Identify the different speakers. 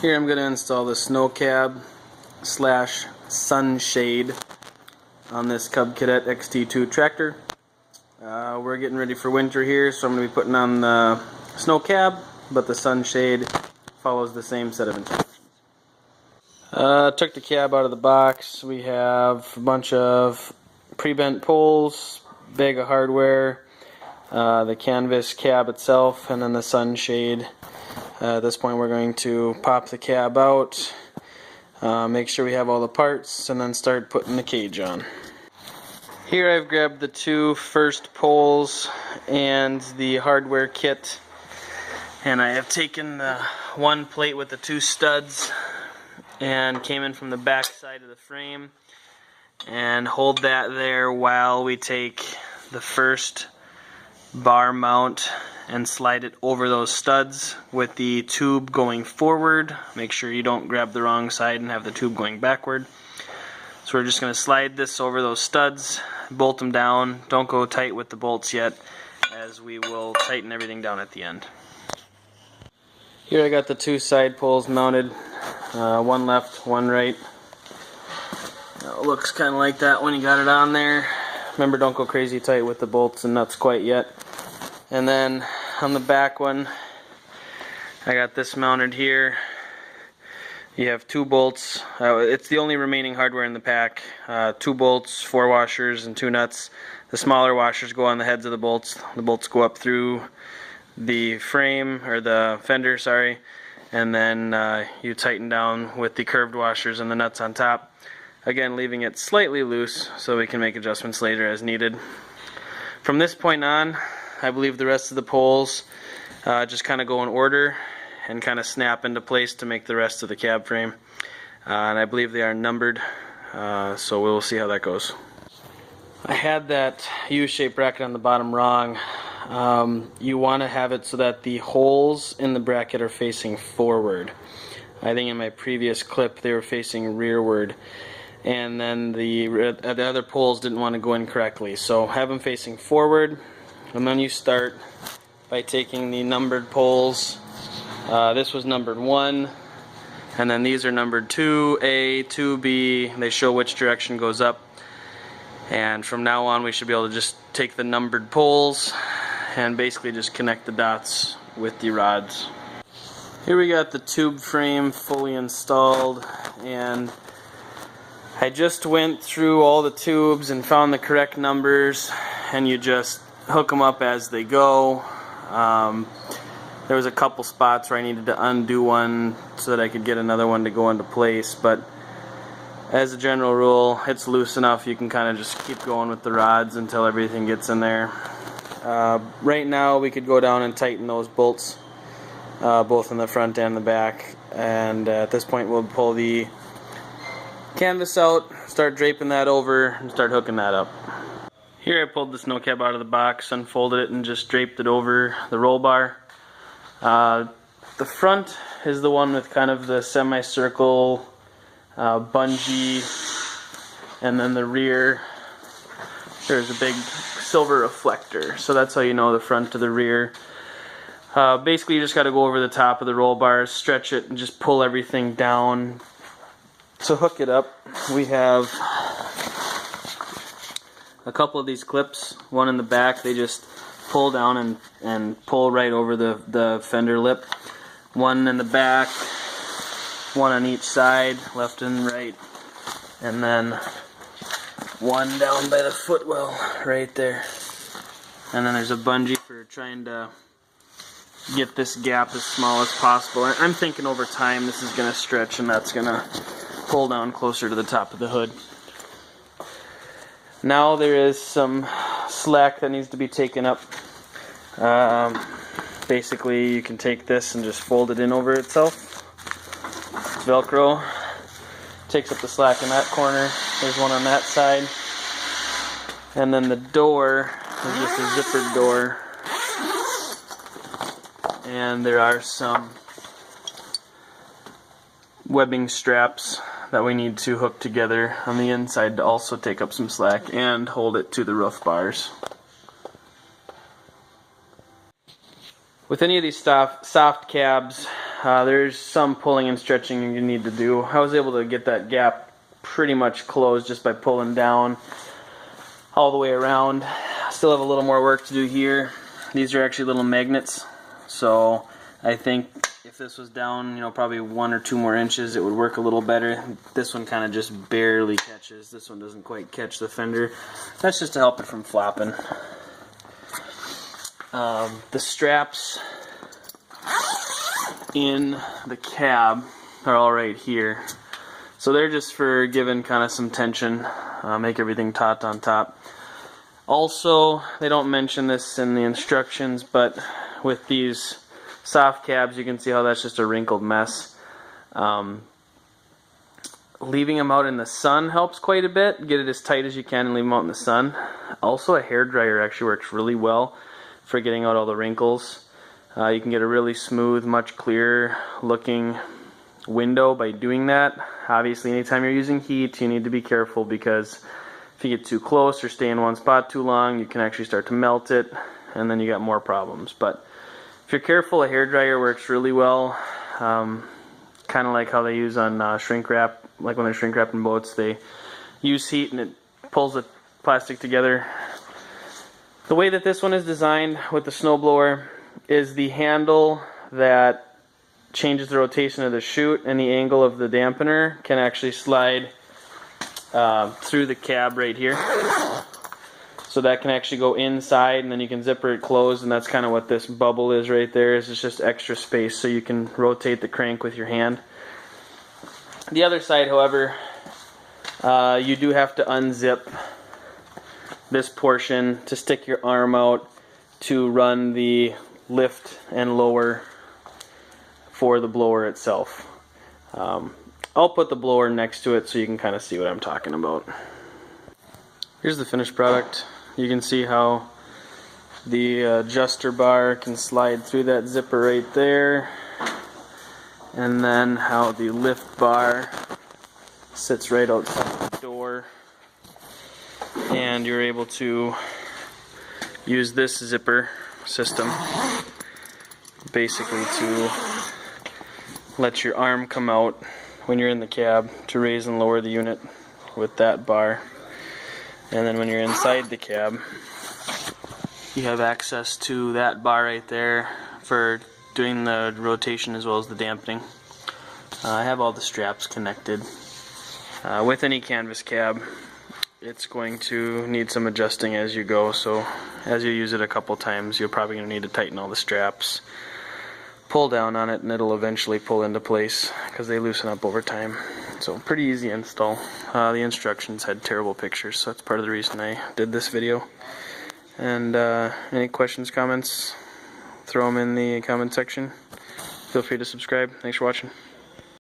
Speaker 1: Here I'm going to install the snow cab slash sunshade on this Cub Cadet XT-2 tractor. We're getting ready for winter here, so I'm going to be putting on the snow cab, but the sunshade follows the same set of instructions. Took the cab out of the box. We have a bunch of pre-bent poles, bag of hardware, the canvas cab itself, and then the sunshade. At this point we're going to pop the cab out, make sure we have all the parts, and then start putting the cage on. Here I've grabbed the two first poles and the hardware kit, and I have taken the one plate with the two studs and came in from the back side of the frame and hold that there while we take the first bar mount and slide it over those studs with the tube going forward. Make sure you don't grab the wrong side and have the tube going backward. So we're just going to slide this over those studs, bolt them down. Don't go tight with the bolts yet, as we will tighten everything down at the end. Here I got the two side poles mounted, one left, one right. It looks kind of like that when you got it on there. Remember, don't go crazy tight with the bolts and nuts quite yet. And then on the back one, I got this mounted here. You have two bolts. It's the only remaining hardware in the pack. 2 bolts, 4 washers, and 2 nuts. The smaller washers go on the heads of the bolts. The bolts go up through the frame, or the fender, sorry, and then you tighten down with the curved washers and the nuts on top. Again, leaving it slightly loose so we can make adjustments later as needed. From this point on, I believe the rest of the poles just kind of go in order and kind of snap into place to make the rest of the cab frame. And I believe they are numbered, so we'll see how that goes. I had that U-shaped bracket on the bottom wrong. You want to have it so that the holes in the bracket are facing forward. I think in my previous clip they were facing rearward, and then the other poles didn't want to go in correctly. So have them facing forward, and then you start by taking the numbered poles. This was numbered 1, and then these are numbered 2A, 2B. They show which direction goes up, and from now on we should be able to just take the numbered poles and basically just connect the dots with the rods. Here we got the tube frame fully installed, and I just went through all the tubes and found the correct numbers, and you just hook them up as they go. There was a couple spots where I needed to undo one so that I could get another one to go into place, but as a general rule, it's loose enough you can kind of just keep going with the rods until everything gets in there. Right now we could go down and tighten those bolts, both in the front and the back, and at this point we'll pull the canvas out, start draping that over, and start hooking that up. Here I pulled the snow cab out of the box, unfolded it, and just draped it over the roll bar. The front is the one with kind of the semicircle bungee, and then the rear, there's a big silver reflector, so that's how you know the front to the rear. Basically you just got to go over the top of the roll bars, stretch it, and just pull everything down. To hook it up, we have a couple of these clips, one in the back. They just pull down and pull right over the fender lip. One in the back, one on each side, left and right, and then one down by the footwell right there. And then there's a bungee for trying to get this gap as small as possible. I'm thinking over time this is going to stretch, and that's going to pull down closer to the top of the hood. Now there is some slack that needs to be taken up. Basically you can take this and just fold it in over itself. It's Velcro. Takes up the slack in that corner. There's one on that side. And then the door is just a zippered door. And there are some webbing straps that we need to hook together on the inside to also take up some slack and hold it to the roof bars. With any of these soft cabs, There's some pulling and stretching you need to do. I was able to get that gap pretty much closed just by pulling down all the way around. Still have a little more work to do here. These are actually little magnets, so I think if this was down, probably 1 or 2 more inches, it would work a little better. This one kind of just barely catches. This one doesn't quite catch the fender. That's just to help it from flopping. The straps in the cab are all right here. So they're just for giving kind of some tension, make everything taut on top. Also, they don't mention this in the instructions, but with these soft cabs, you can see how that's just a wrinkled mess. Leaving them out in the sun helps quite a bit. Get it as tight as you can and leave them out in the sun. Also, a hairdryer actually works really well for getting out all the wrinkles. You can get a really smooth, much clearer looking window by doing that. Obviously, anytime you're using heat, you need to be careful, because if you get too close or stay in one spot too long, you can actually start to melt it, and then you got more problems. But if you're careful, a hairdryer works really well. Kind of like how they use on shrink wrap. Like when they're shrink wrapping boats, they use heat and it pulls the plastic together. The way that this one is designed with the snowblower is the handle that changes the rotation of the chute and the angle of the dampener can actually slide through the cab right here. So that can actually go inside, and then you can zipper it closed, and that's kind of what this bubble is right there. It's just extra space so you can rotate the crank with your hand. The other side, however, you do have to unzip this portion to stick your arm out to run the lift and lower for the blower itself. I'll put the blower next to it so you can kind of see what I'm talking about. Here's the finished product. You can see how the adjuster bar can slide through that zipper right there, and then how the lift bar sits right outside the door, and you're able to use this zipper system basically to let your arm come out when you're in the cab to raise and lower the unit with that bar. And then when you're inside the cab, you have access to that bar right there for doing the rotation as well as the dampening. I have all the straps connected. With any canvas cab, it's going to need some adjusting as you go, so as you use it a couple times, you're probably going to need to tighten all the straps, pull down on it, and it'll eventually pull into place because they loosen up over time. So pretty easy install. The instructions had terrible pictures, so that's part of the reason I did this video. And any questions, comments, throw them in the comment section. Feel free to subscribe. Thanks for watching.